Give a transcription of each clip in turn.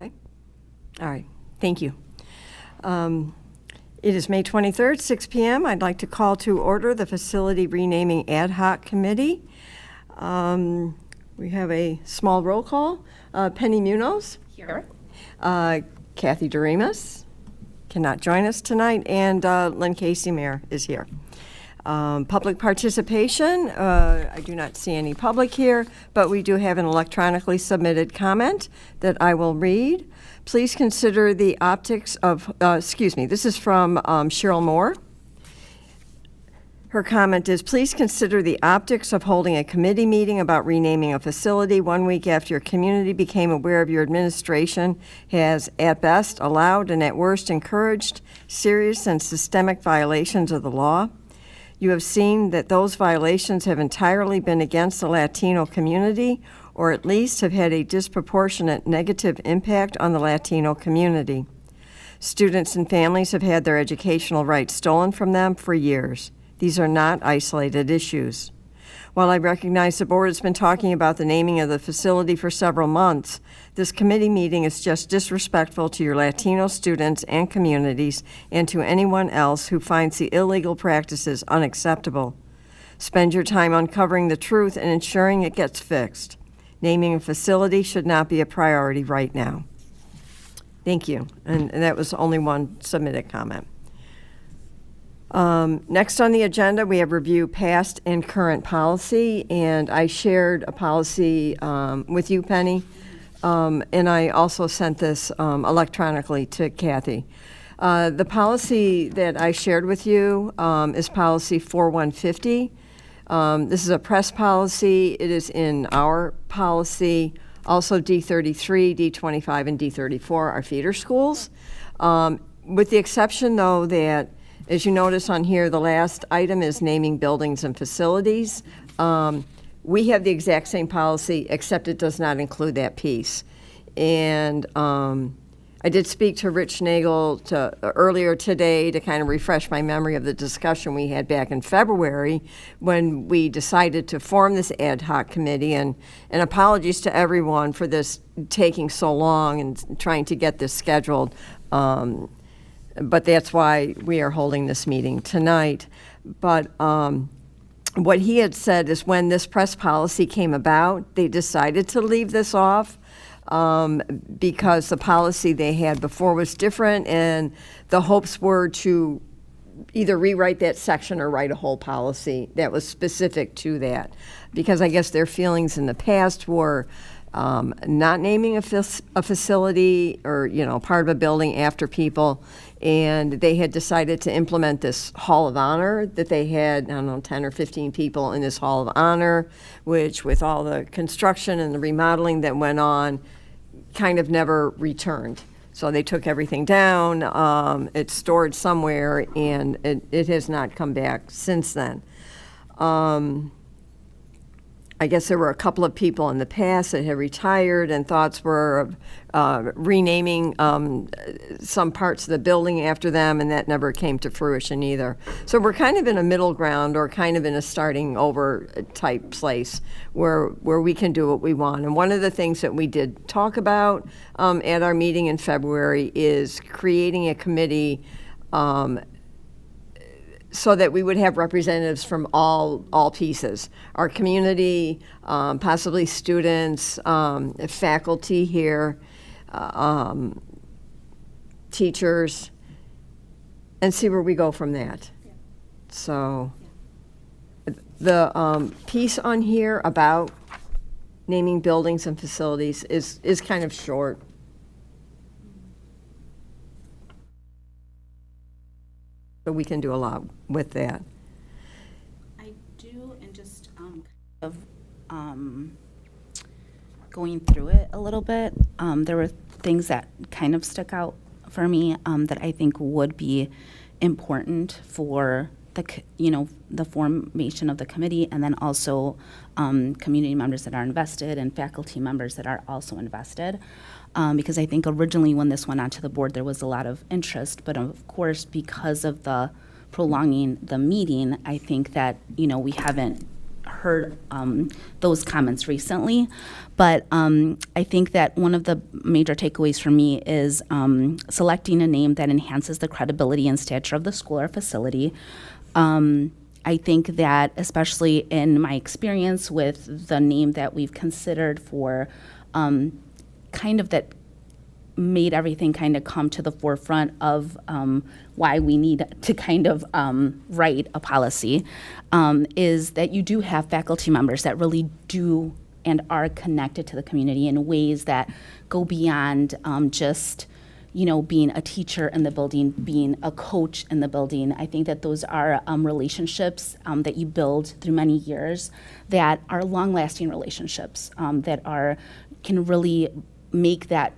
Okay. All right. Thank you. It is May 23rd, 6 p.m. I'd like to call to order the Facility Renaming Ad Hoc Committee. We have a small roll call. Penny Munoz. Here. Kathy Doremus cannot join us tonight, and Lynn Casey Mayer is here. Public participation, I do not see any public here, but we do have an electronically submitted comment that I will read. Please consider the optics of, this is from Cheryl Moore. Her comment is, please consider the optics of holding a committee meeting about renaming a facility 1 week after your community became aware of your administration has, at best, allowed and at worst encouraged serious and systemic violations of the law. You have seen that those violations have entirely been against the Latino community, or at least have had a disproportionate negative impact on the Latino community. Students and families have had their educational rights stolen from them for years. These are not isolated issues. While I recognize the board has been talking about the naming of the facility for several months, this committee meeting is just disrespectful to your Latino students and communities and to anyone else who finds the illegal practices unacceptable. Spend your time uncovering the truth and ensuring it gets fixed. Naming a facility should not be a priority right now. Thank you. And that was only one submitted comment. Next on the agenda, we have review past and current policy, and I shared a policy with you, Penny, and I also sent this electronically to Kathy. The policy that I shared with you is policy 4150. This is a press policy. It is in our policy. Also D33, D25, and D34 are feeder schools. With the exception, though, that as you notice on here, the last item is naming buildings and facilities. We have the exact same policy, except it does not include that piece. And I did speak to Rich Nagel earlier today to kind of refresh my memory of the discussion we had back in February when we decided to form this ad hoc committee. And apologies to everyone for this taking so long and trying to get this scheduled. But that's why we are holding this meeting tonight. But what he had said is when this press policy came about, they decided to leave this off because the policy they had before was different, and the hopes were to either rewrite that section or write a whole policy that was specific to that. Because I guess their feelings in the past were not naming a facility or, part of a building after people. And they had decided to implement this Hall of Honor that they had, 10 or 15 people in this Hall of Honor, which with all the construction and the remodeling that went on, kind of never returned. So they took everything down, it's stored somewhere, and it has not come back since then. I guess there were a couple of people in the past that had retired, and thoughts were of renaming some parts of the building after them, and that never came to fruition either. So we're kind of in a middle ground, or kind of in a starting over type place where we can do what we want. And one of the things that we did talk about at our meeting in February is creating a committee so that we would have representatives from all pieces, our community, possibly students, faculty here, teachers, and see where we go from that. Yeah. So the piece on here about naming buildings and facilities is kind of short. But we can do a lot with that. I do, and just going through it a little bit, there were things that kind of stuck out for me that I think would be important for the formation of the committee, and then also community members that are invested and faculty members that are also invested. Because I think originally when this went onto the board, there was a lot of interest, but of course, because of the prolonging the meeting, I think that, we haven't heard those comments recently. But I think that one of the major takeaways for me is selecting a name that enhances the credibility and stature of the school or facility. I think that, especially in my experience with the name that we've considered for kind of that made everything kind of come to the forefront of why we need to kind of write a policy, is that you do have faculty members that really do and are connected to the community in ways that go beyond just, you know, being a teacher in the building, being a coach in the building. I think that those are relationships that you build through many years that are long-lasting relationships that can really make that,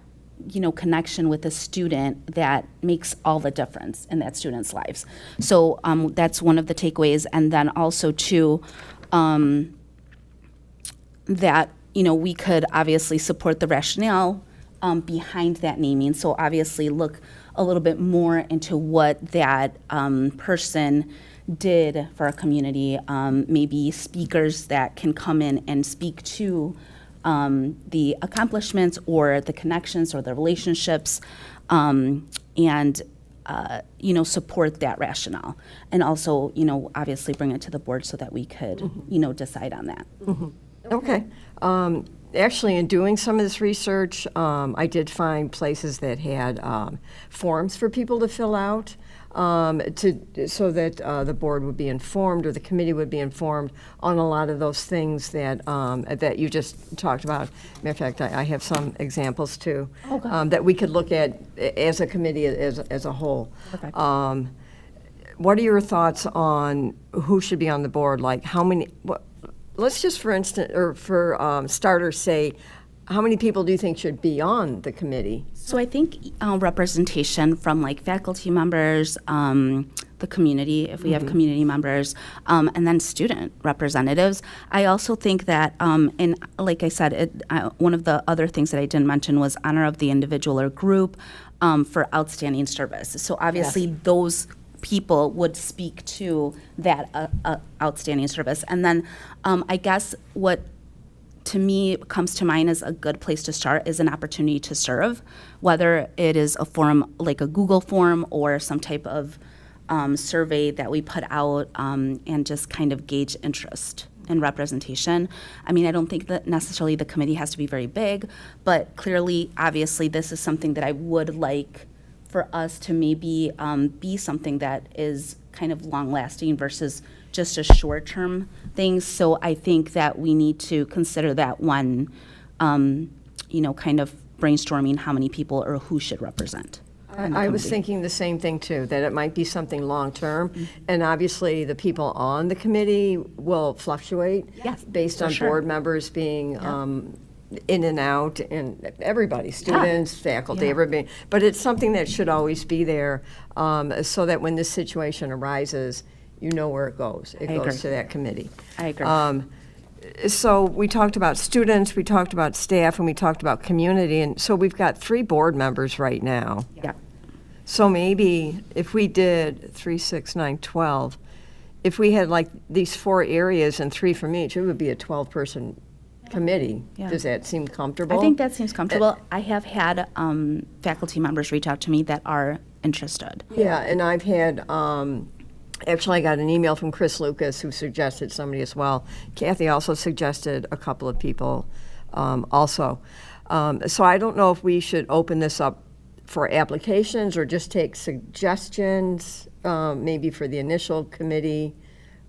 you know, connection with a student that makes all the difference in that student's lives. So that's one of the takeaways. And then also too, that, you know, we could obviously support the rationale behind that naming. So obviously look a little bit more into what that person did for our community, maybe speakers that can come in and speak to the accomplishments or the connections or the relationships, and you know, support that rationale, and also, you know, obviously bring it to the board so that we could, you know, decide on that. Okay. Actually, in doing some of this research, I did find places that had forms for people to fill out so that the board would be informed or the committee would be informed on a lot of those things that that you just talked about. Matter of fact, I have some examples too that we could look at as a committee as a whole. Perfect. What are your thoughts on who should be on the board? Like how many? Let's just, for instance, or for starters, say, how many people do you think should be on the committee? So I think representation from like faculty members, the community, if we have community members, and then student representatives. I also think that, and like I said, one of the other things that I didn't mention was honor of the individual or group for outstanding service. So obviously those people would speak to that outstanding service. And then I guess what to me comes to mind as a good place to start is an opportunity to serve, whether it is a form like a Google form or some type of survey that we put out and just kind of gauge interest in representation. I mean, I don't think that necessarily the committee has to be very big, but clearly, obviously, this is something that I would like for us to maybe be something that is kind of long-lasting versus just a short-term thing. So I think that we need to consider that when, you know, kind of brainstorming how many people or who should represent. I was thinking the same thing too, that it might be something long-term. And obviously, the people on the committee will fluctuate based on board members being in and out, and everybody, students, faculty, everybody. But it's something that should always be there so that when this situation arises, you know where it goes. It goes to that committee. I agree. So we talked about students, we talked about staff, and we talked about community. And so we've got 3 board members right now. Yeah. So maybe if we did 3, 6, 9, 12, if we had like these 4 areas and 3 from each, it would be a 12-person committee. Yeah. Does that seem comfortable? I think that seems comfortable. I have had faculty members reach out to me that are interested. Yeah, and I've had, actually I got an email from Chris Lucas who suggested somebody as well. Kathy also suggested a couple of people also. So I don't know if we should open this up for applications or just take suggestions, maybe for the initial committee.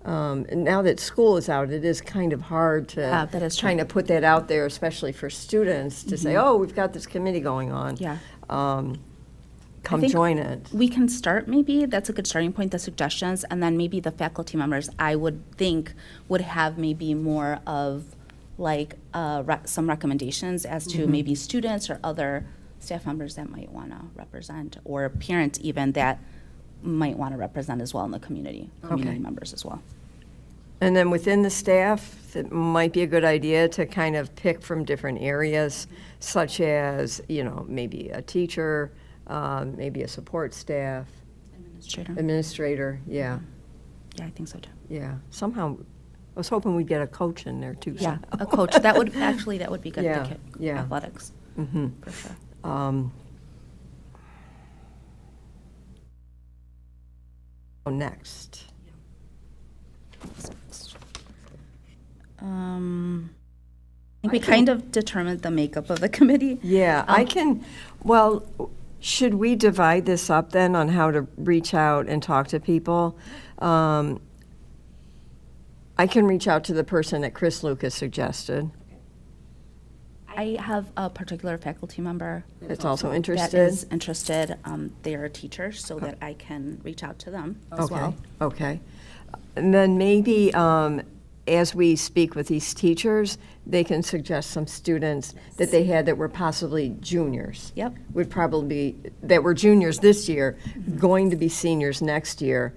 And now that school is out, it is kind of hard to that is true. kind of put that out there, especially for students, to say, oh, we've got this committee going on. Yeah. Come join it. We can start, maybe, that's a good starting point, the suggestions, and then maybe the faculty members, I would think, would have maybe more of like some recommendations as to maybe students or other staff members that might want to represent, or parents even that might want to represent as well in the community members as well. And then within the staff, it might be a good idea to kind of pick from different areas, such as, you know, maybe a teacher, maybe a support staff, administrator, yeah. Yeah, I think so too. Yeah, somehow was hoping we'd get a coach in there too. Yeah, somehow. a coach. That would be good. Yeah, The kid yeah. athletics, Mhm. for sure. Next. I think we kind of determined the makeup of the committee. Yeah, well, should we divide this up then on how to reach out and talk to people? I can reach out to the person that Chris Lucas suggested. I have a particular faculty member That's also that interested. is interested. They are a teacher, so that I can reach out to them as well. Okay. And then maybe as we speak with these teachers, they can suggest some students that they had that were possibly juniors. Yep. Would probably be, that were juniors this year, going to be seniors next year.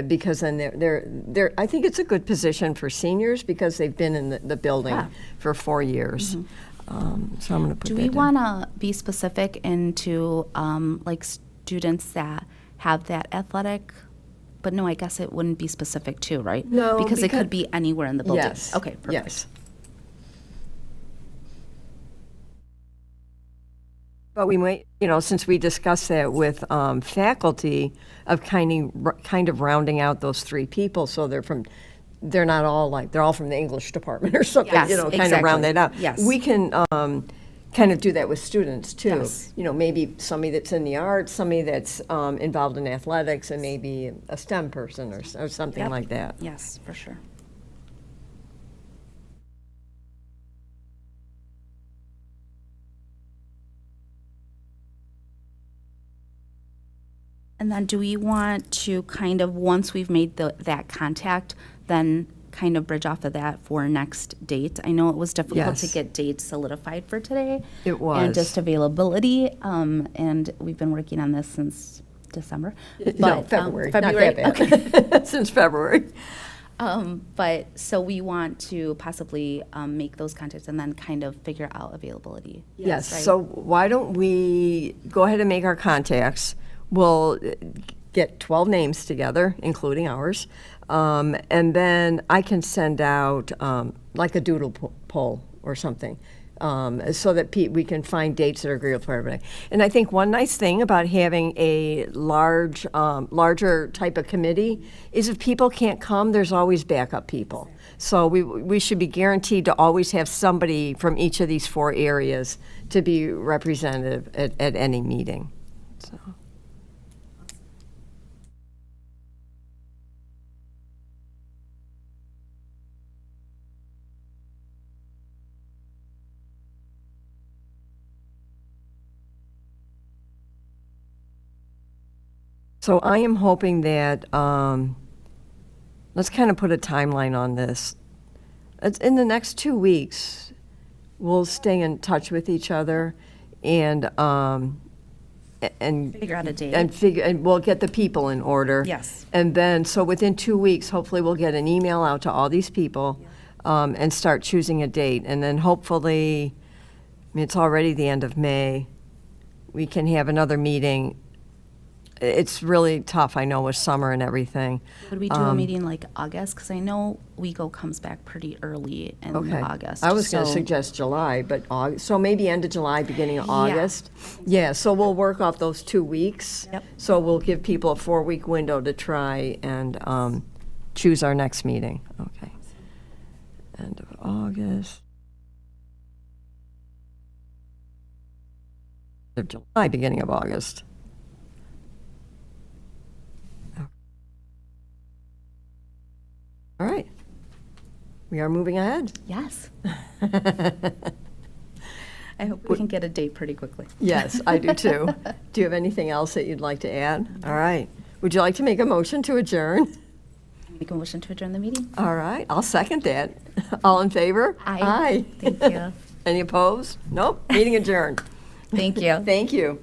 Because then they're, I think it's a good position for seniors because they've been in the building Yeah. for 4 years. So I'm going to put Do that we down. want to be specific into like students that have that athletic? But no, I guess it wouldn't be specific too, right? No, because it because- could be anywhere in the building. Yes. Okay, perfect. Yes. But we might, since we discussed that with faculty, of kind of rounding out those 3 people, so they're not all like, they're all from the English department or something, Yes, kind of exactly. round that out. Yes. We can kind of do that with students too. Yes. Maybe somebody that's in the arts, somebody that's involved in athletics, and maybe a STEM person or something Yep. like that. Yes, for sure. And then do we want to kind of, once we've made that contact, then kind of bridge off of that for next date? I know it was difficult to Yes. get dates solidified for today. It was. And just availability, and we've been working on this since December. No, February. Not February, that okay. bad. Since February. But, so we want to possibly make those contacts and then kind of figure out availability. Yes, right? so why don't we go ahead and make our contacts? We'll get 12 names together, including ours, and then I can send out like a doodle poll or something, so that we can find dates that are agreeable for everybody. And I think one nice thing about having a larger type of committee is if people can't come, there's always backup people. So we should be guaranteed to always have somebody from each of these 4 areas to be representative at any meeting. So. So I am hoping that, let's kind of put a timeline on this. In the next 2 weeks, we'll stay in touch with each other and Figure out a date. and we'll get the people in order. Yes. And then, so within 2 weeks, hopefully we'll get an email out to all these people and start choosing a date. And then hopefully, it's already the end of May, we can have another meeting. It's really tough, I know, with summer and everything. Would we do a meeting like August? Because I know WeGo comes back pretty early in Okay. August. I was going to so- suggest July, but August, so maybe end of July, beginning of Yeah. August. Yeah, so we'll work off those 2 weeks. Yep. So we'll give people a 4-week window to try and choose our next meeting. Okay. End of August. Of July, beginning of August. All right. We are moving ahead. Yes. I hope we can get a date pretty quickly. Yes, I do too. Do you have anything else that you'd like to add? All right. Would you like to make a motion to adjourn? Make a motion to adjourn the meeting? All right, I'll second that. All in favor? Aye. Thank you. Any opposed? Nope. Meeting adjourned. Thank you. Thank you.